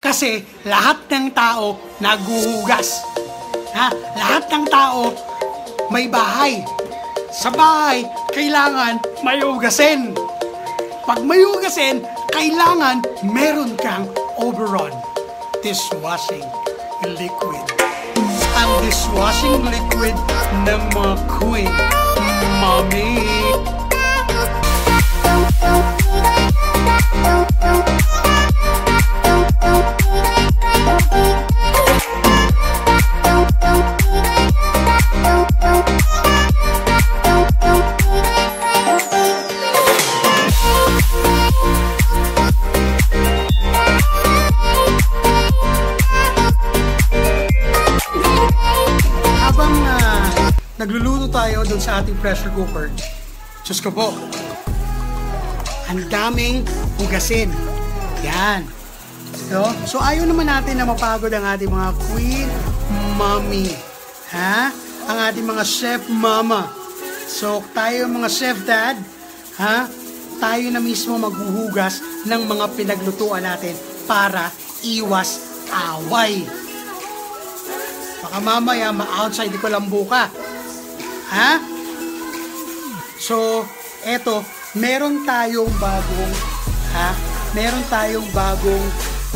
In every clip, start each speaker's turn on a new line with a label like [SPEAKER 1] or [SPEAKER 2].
[SPEAKER 1] Kasi lahat ng tao naghuhugas. Ha? Lahat ng tao may bahay. Sa bahay, kailangan may hugasin. Pag may hugasin, kailangan meron kang Oberon dishwashing liquid. Ang dishwashing liquid ng mga queen, mommy. Nagluluto tayo doon sa ating pressure cooker. Diyos ko po. Ang daming hugasin. Yan. So ayaw naman natin na mapagod ang ating mga queen mommy. Ha? Ang ating mga chef mama. So tayo mga chef dad, ha? Tayo na mismo maghuhugas ng mga pinaglutuan natin para iwas away. Baka mamaya ma-outside ko lang buka. Ha? So, eto, meron tayong bagong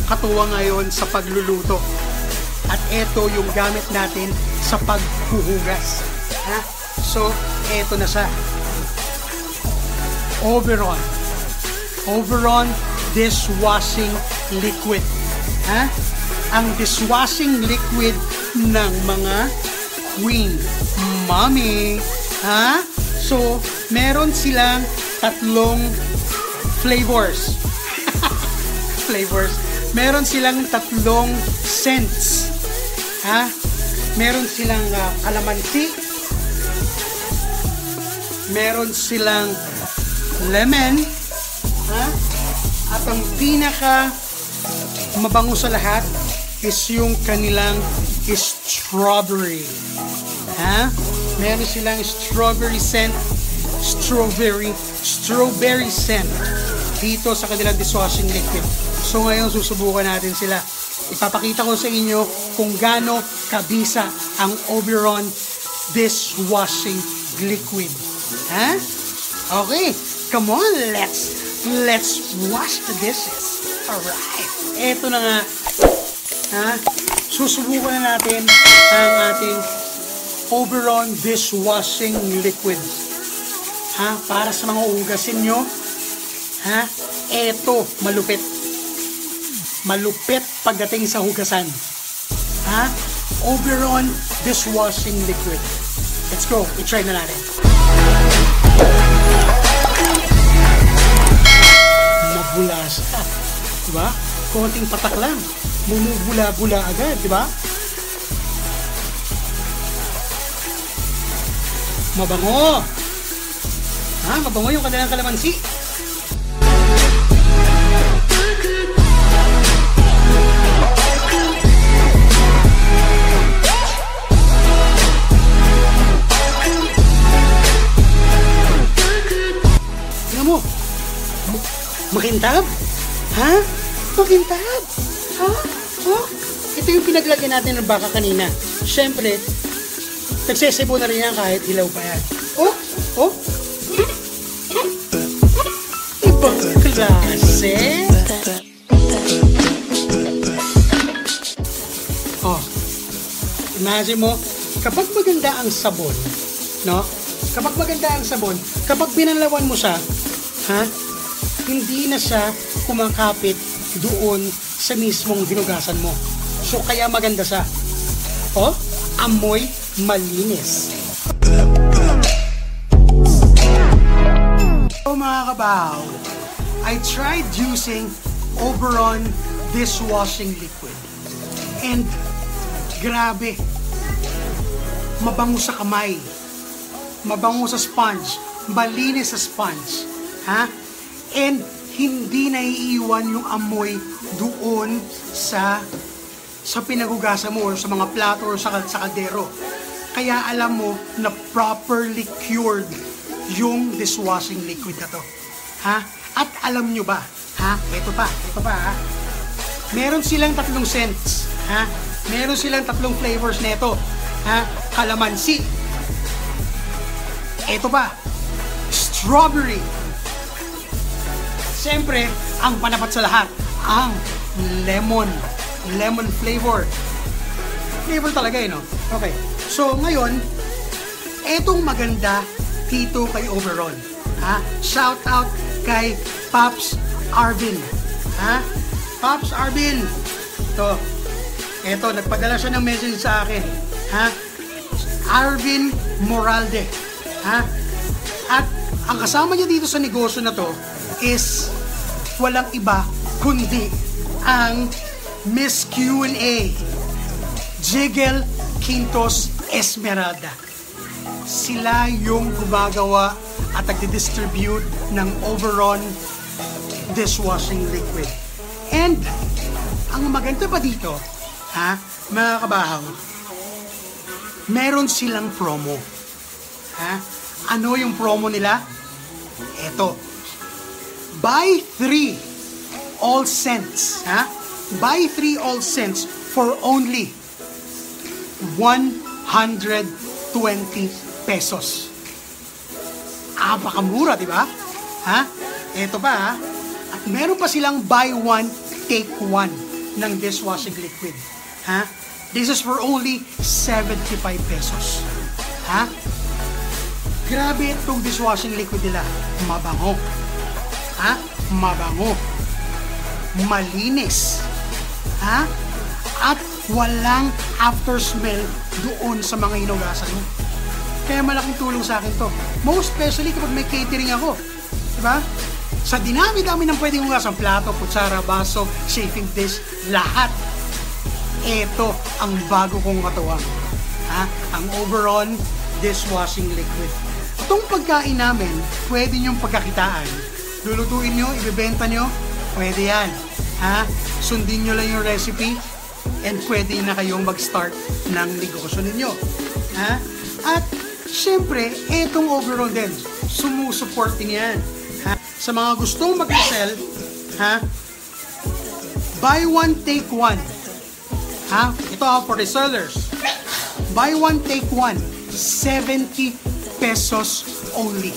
[SPEAKER 1] katuwang ngayon sa pagluluto. At eto yung gamit natin sa paghuhugas. Ha? So, eto na siya. Oberon dishwashing liquid. Ha? Ang dishwashing liquid ng mga queen mommy. Ha? So, meron silang tatlong flavors. Meron silang tatlong scents. Ha? Meron silang kalamansi. Meron silang lemon. Ha? At ang pinaka mabango sa lahat is yung kanilang strawberry. Ha? Meron silang strawberry scent, strawberry scent dito sa kanilang dishwashing liquid. So ngayon susubukan natin sila. Ipapakita ko sa inyo kung gaano kabisa ang Oberon dishwashing liquid. Ha? Okay, come on, let's wash the dishes. Alright, eto na nga. Ha? Susubukan na natin ang ating Oberon dishwashing liquid. Ha? Para sa mga hugasin nyo. Ha? Eto, malupit. Malupit pagdating sa hugasan. Ha? Oberon dishwashing liquid. Let's go. I-try na natin. Mabula siya. Diba? Konting patak lang. Bumubula-bula agad. Diba? Mabango. Ha? Mabango yung kanilang kalamansi. Tingnan mo. Makintab? Ha? Makintab? Ha? Oh? Ito yung pinaglagyan natin ng baka kanina. Siyempre, nagsesibo na rin yan kahit hilaw pa yan. Oh? Oh? Ibang klase? Oh. Imagine mo, kapag maganda ang sabon, no? Kapag maganda ang sabon, kapag binalawan mo siya, ha? Hindi na siya kumakapit doon sa mismong hinugasan mo. So, kaya maganda siya. Oh? Amoy malinis. So mga kabaw, I tried using Oberon dishwashing liquid. And grabe, mabango sa kamay, mabango sa sponge, malinis sa sponge. Ha? And hindi naiiwan yung amoy doon sa pinagugasan mo or sa mga plato or sa kaldero. Kaya alam mo na properly cured yung dishwashing liquid na to. Ha? At alam nyo ba? Ha? Ito pa ha? Meron silang 3 scents. Ha? Meron silang 3 flavors nito. Ha? Kalamansi. Ito pa. Strawberry. Siyempre, ang panapat sa lahat, ang lemon. Lemon flavor. Flavor talaga no? Okay. So, ngayon, etong maganda dito kay Oberon. Ha? Shout out kay Pops Arvin. Ha? Pops Arvin. Eto, nagpadala siya ng message sa akin. Ha? Arvin Moralde. Ha? At ang kasama niya dito sa negosyo na to is walang iba kundi ang Miss Q&A, Jigel Quintos Esmeralda. Sila yung gumagawa at nagdi-distribute ng Oberon dishwashing liquid. And ang maganda pa dito, ha, mga kabahaw, meron silang promo. Ha? Ano yung promo nila? Eto. Buy 3 all scents. Ha? Buy 3 all scents for only 120 pesos. Apakamura, di ba? Ha? Eto pa, ha? At meron pa silang buy 1, take 1 ng dishwashing liquid. Ha? This is for only 75 pesos. Ha? Grabe itong dishwashing liquid nila. Mabango. Ha? Mabango. Malinis. Ha? At walang after smell doon sa mga hinugasan mo. Kaya malaking tulong sa akin to. Most especially kapag may catering ako. Diba? Sa dinami-dami ng pwedeng hugasan, plato, kutsara, baso, chafing dish, lahat. Ito ang bago kong katuwang. Ha? Ang Oberon dishwashing liquid. Itong pagkain namin, pwede nyong pagkakitaan. Lulutuin nyo, ibibenta nyo, pwede yan. Ha? Sundin nyo lang yung recipe and pwede na kayong mag-start ng negosyo ninyo. Ha? At syempre, etong Oberon din, sumusuport din yan. Ha? Sa mga gustong mag-sell, ha? Buy 1, take 1. Ha? Ito for the sellers. Buy 1, take 1. 70 pesos only.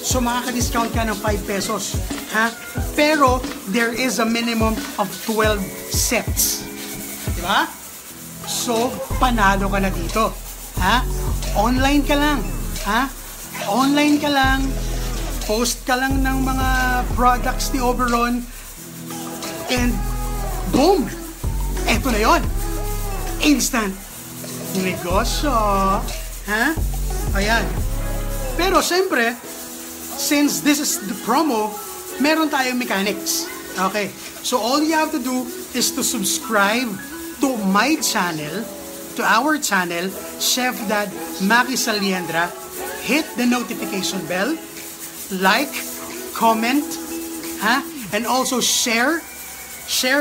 [SPEAKER 1] So makaka-discount ka ng 5 pesos. Ha? Pero there is a minimum of 12 sets. Diba? So panalo ka na dito. Ha? Online ka lang. Ha? Online ka lang. Post ka lang ng mga products ni Oberon. And boom! Eto na yon. Instant negosyo. Ha? Ayan. Pero siyempre, since this is the promo, meron tayong mechanics. Okay. So all you have to do is to subscribe to my channel, to our channel, Chef Dad Maki Saliendra. Hit the notification bell, like, comment, and also share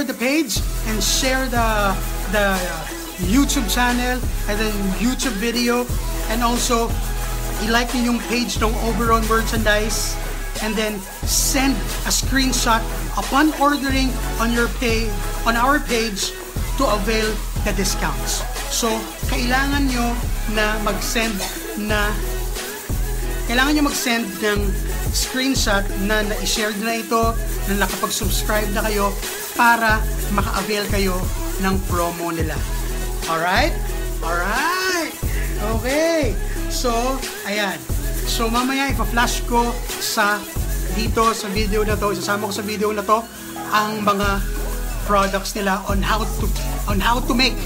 [SPEAKER 1] the page and share the YouTube channel and then YouTube video, and also i-like niyo yung page ng Oberon merchandise, and then send a screenshot upon ordering on your page, on our page, to avail the discounts. So kailangan nyo mag-send ng screenshot na na-share na ito, na nakapag-subscribe na kayo para maka-avail kayo ng promo nila. Alright? Alright! Okay! So, ayan. So, mamaya ipa-flash ko dito sa video na to, isasama ko sa video na to ang mga products nila on how to make,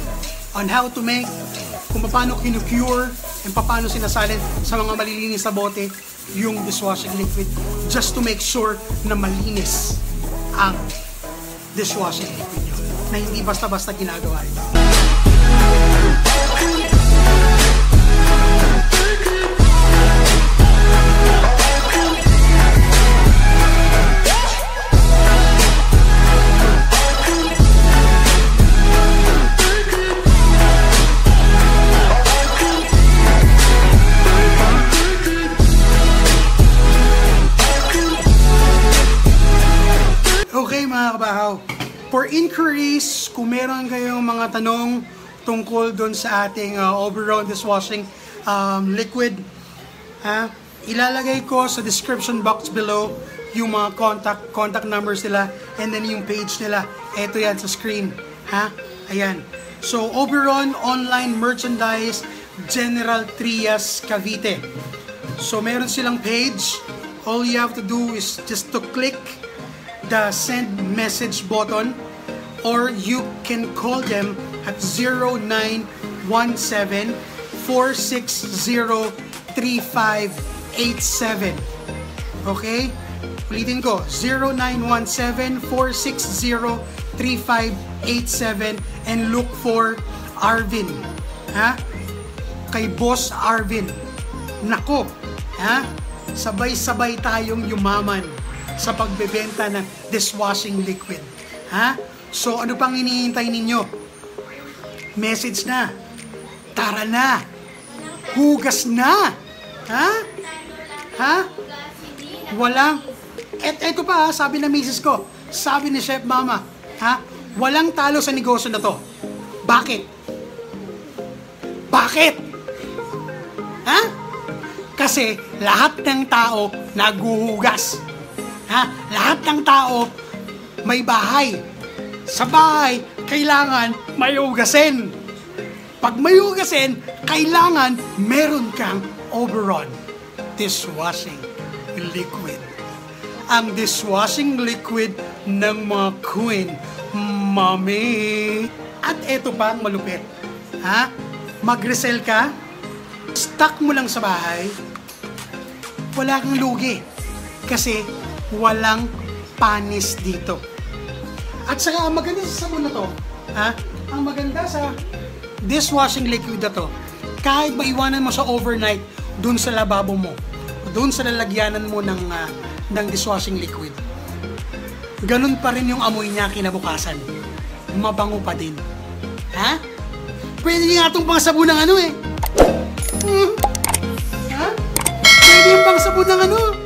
[SPEAKER 1] kung paano kinu-cure and paano sinasalin sa mga malilinis sa bote yung dishwashing liquid, just to make sure na malinis ang dishwashing liquid nyo, na hindi basta-basta ginagawa ito. inquiries, kung meron kayong mga tanong tungkol doon sa ating Oberon dishwashing liquid, ilalagay ko sa description box below yung mga contact numbers nila, and then yung page nila. Ito yan sa screen. Ayan. So, Oberon Online Merchandise, General Trias, Cavite. So, meron silang page. All you have to do is just to click the send message button, or you can call them at 0917-460-3587. Okay? Ulitin ko, 0917-460-3587, and look for Arvin. Kay Boss Arvin. Nako, sabay-sabay tayong yumaman sa pagbebenta ng dishwashing liquid. So, ano pang hinihintay ninyo? Message na. Tara na. Hugas na. Walang, eto pa sabi ng misis ko, sabi ni Chef Mama, walang talo sa negosyo na to. Bakit? Bakit? Kasi lahat ng tao naguhugas. Lahat ng tao may bahay. Sa bahay, kailangan may hugasin. Pag may hugasin, kailangan meron kang Oberon dishwashing liquid. Ang dishwashing liquid ng mga queen, mami. At eto pa ang malupit. Mag-resell ka, stock mo lang sa bahay, wala kang lugi. Kasi walang panis dito. At saka, ang maganda sa sabon na to, ang maganda sa dishwashing liquid na to, kahit maiwanan mo sa overnight, dun sa lababo mo, dun sa lalagyanan mo ng dishwashing liquid, ganun pa rin yung amoy niya kinabukasan. Mabango pa din. Pwede nga itong pangsabon ng Pwede yung pangsabon ng